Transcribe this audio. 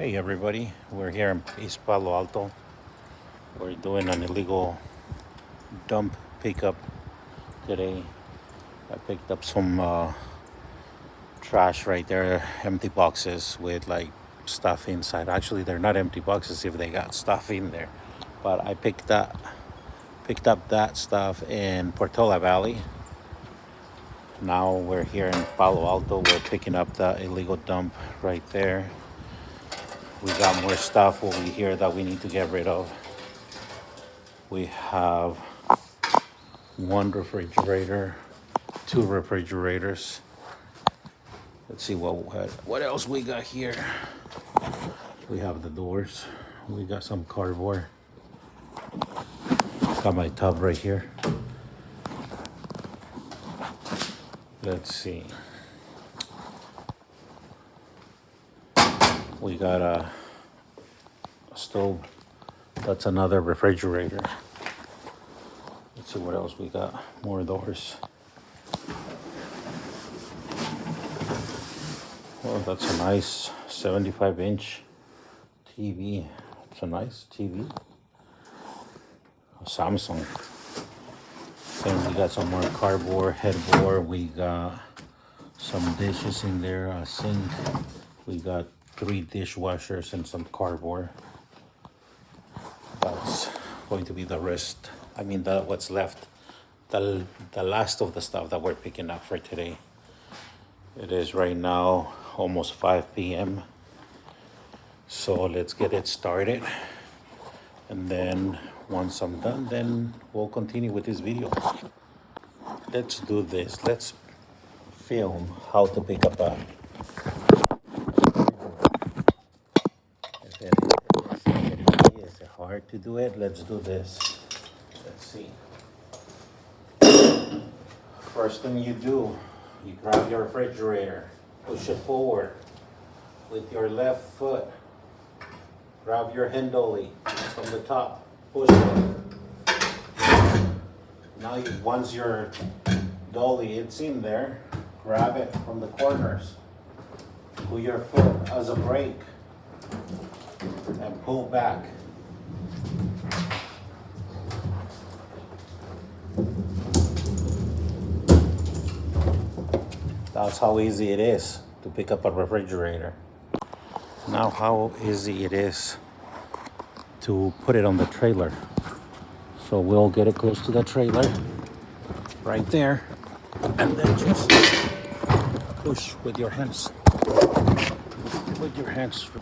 Hey everybody, we're here in East Palo Alto. We're doing an illegal dump pickup today. I picked up some trash right there, empty boxes with like stuff inside. Actually, they're not empty boxes if they got stuff in there. But I picked up that stuff in Portola Valley. Now we're here in Palo Alto. We're picking up the illegal dump right there. We got more stuff over here that we need to get rid of. We have one refrigerator, two refrigerators. Let's see what else we got here. We have the doors. We got some cardboard. Got my tub right here. Let's see. We got a stove. That's another refrigerator. Let's see what else we got. More doors. Well, that's a nice 75-inch TV. It's a nice TV. A Samsung. And we got some more cardboard, headboard. We got some dishes in there, a sink. We got 3 dishwashers and some cardboard. That's going to be the rest. I mean, what's left. The last of the stuff that we're picking up for today. It is right now almost 5 p.m. So let's get it started. And then once I'm done, then we'll continue with this video. Let's do this. Let's film how to pick up a... Is it hard to do it? Let's do this. Let's see. First thing you do, you grab your refrigerator, push it forward with your left foot. Grab your handle from the top, push it. Now once your dolly it's in there, grab it from the corners. Put your foot as a brake and pull back. That's how easy it is to pick up a refrigerator. Now how easy it is to put it on the trailer. So we'll get it close to the trailer, right there, and then just push with your hands. With your hands